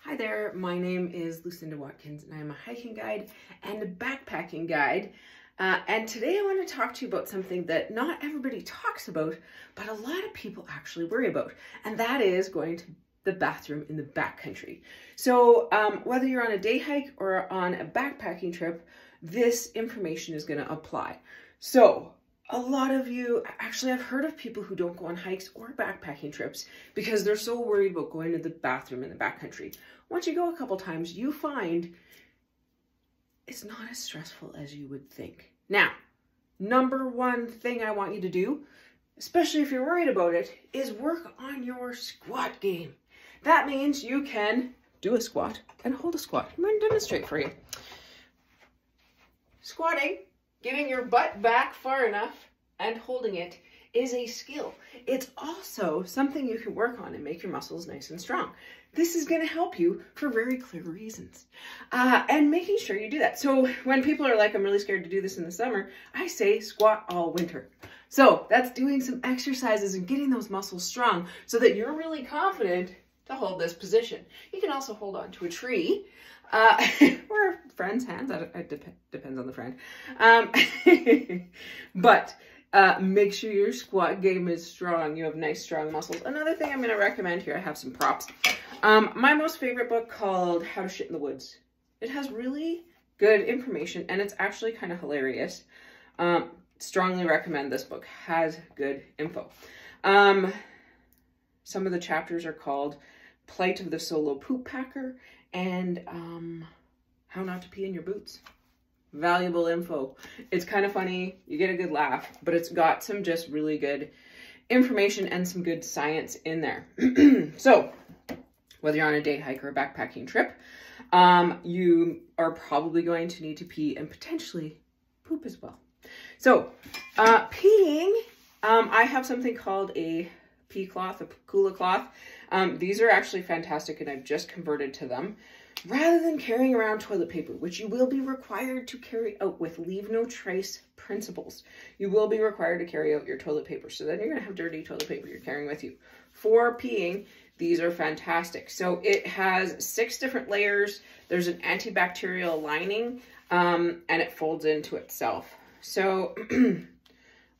Hi there, my name is Lucinda Watkins and I'm a hiking guide and a backpacking guide. And today I want to talk to you about something that not everybody talks about, but a lot of people actually worry about, and that is going to the bathroom in the backcountry. So whether you're on a day hike or on a backpacking trip, this information is going to apply. So a lot of you, actually I've heard of people who don't go on hikes or backpacking trips because they're so worried about going to the bathroom in the backcountry. Once you go a couple times, you find it's not as stressful as you would think. Now, number one thing I want you to do, especially if you're worried about it, is work on your squat game. That means you can do a squat and hold a squat. I'm going to demonstrate for you. Squatting, getting your butt back far enough and holding it is a skill. It's also something you can work on and make your muscles nice and strong. This is going to help you for very clear reasons. And making sure you do that. So when people are like, I'm really scared to do this in the summer, I say squat all winter. So that's doing some exercises and getting those muscles strong so that you're really confident to hold this position. You can also hold on to a tree or a friend's hands. It depends on the friend. But make sure your squat game is strong. You have nice, strong muscles. Another thing I'm going to recommend here, I have some props. My most favorite book called How to Shit in the Woods. It has really good information and it's actually kind of hilarious. Strongly recommend this book. Has good info. Some of the chapters are called Plight of the Solo Poop Packer and How Not to Pee in Your Boots. Valuable info. It's kind of funny. You get a good laugh, but it's got some just really good information and some good science in there. So whether you're on a day hike or a backpacking trip, you are probably going to need to pee and potentially poop as well. So peeing, I have something called a pee cloth, a Kula cloth. These are actually fantastic and I've just converted to them. Rather than carrying around toilet paper, which you will be required to carry out with leave no trace principles, you will be required to carry out your toilet paper. So then you're going to have dirty toilet paper you're carrying with you. For peeing, these are fantastic. So it has 6 different layers. There's an antibacterial lining and it folds into itself. So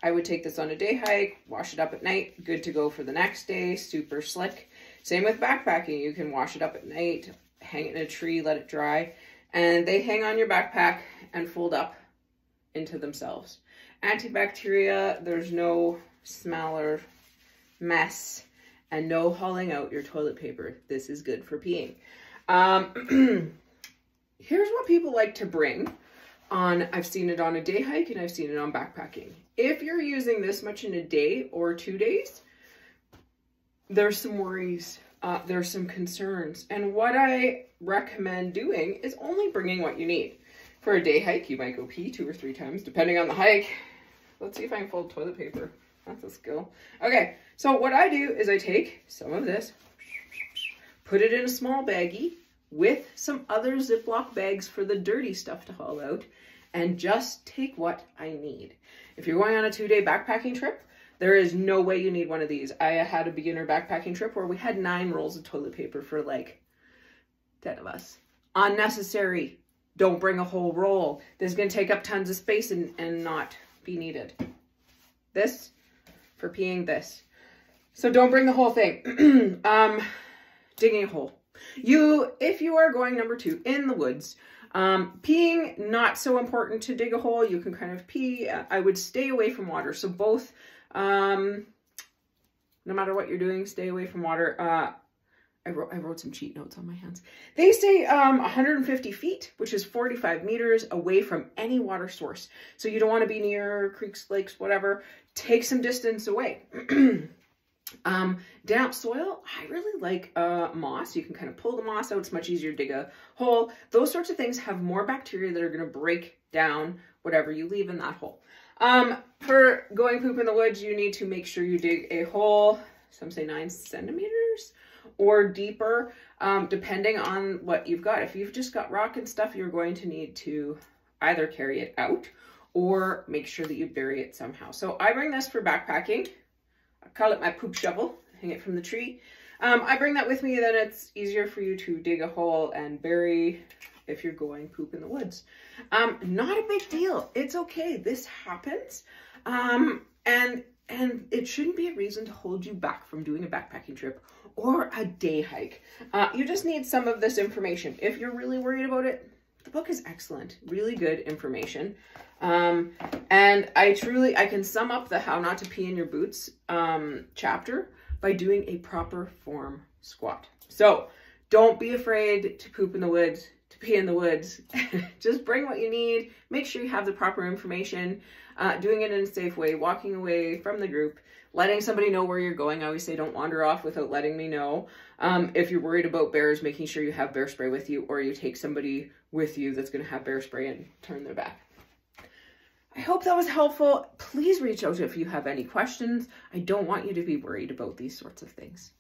I would take this on a day hike, wash it up at night, good to go for the next day, super slick. Same with backpacking. You can wash it up at night, hang it in a tree, let it dry, and they hang on your backpack and fold up into themselves. Antibacteria, there's no smell or mess, and no hauling out your toilet paper. This is good for peeing. Here's what people like to bring on, I've seen it on a day hike and I've seen it on backpacking. If you're using this much in a day or 2 days, there's some worries. There's some concerns. And what I recommend doing is only bringing what you need. For a day hike, you might go pee 2 or 3 times, depending on the hike. Let's see if I can fold toilet paper. That's a skill. Okay, so what I do is I take some of this, put it in a small baggie with some other Ziploc bags for the dirty stuff to haul out, and just take what I need. If you're going on a 2-day backpacking trip, there is no way you need one of these. I had a beginner backpacking trip where we had 9 rolls of toilet paper for like 10 of us. Unnecessary. Don't bring a whole roll. This is going to take up tons of space and not be needed. This for peeing, this. So don't bring the whole thing. Digging a hole. If you are going number 2 in the woods, peeing, not so important to dig a hole. You can kind of pee. I would stay away from water. So both, no matter what you're doing, stay away from water. I wrote some cheat notes on my hands. They say 150 feet, which is 45 meters away from any water source. So you don't want to be near creeks, lakes, whatever. Take some distance away. Damp soil, I really like moss. You can kind of pull the moss out. It's much easier to dig a hole. Those sorts of things have more bacteria that are going to break down whatever you leave in that hole. For going poop in the woods, you need to make sure you dig a hole, some say 9 centimeters or deeper, depending on what you've got. If you've just got rock and stuff, you're going to need to either carry it out or make sure that you bury it somehow. So I bring this for backpacking. I call it my poop shovel, hang it from the tree. I bring that with me, then it's easier for you to dig a hole and bury if you're going poop in the woods. Not a big deal. It's okay. This happens. And it shouldn't be a reason to hold you back from doing a backpacking trip or a day hike. You just need some of this information. If you're really worried about it, the book is excellent. Really good information. And I can sum up the How Not to Pee in Your Boots chapter by doing a proper form squat. So don't be afraid to poop in the woods, to pee in the woods. Just bring what you need. Make sure you have the proper information. Doing it in a safe way, walking away from the group, letting somebody know where you're going. I always say don't wander off without letting me know. If you're worried about bears, making sure you have bear spray with you, or you take somebody with you that's going to have bear spray and turn their back. I hope that was helpful. Please reach out if you have any questions. I don't want you to be worried about these sorts of things.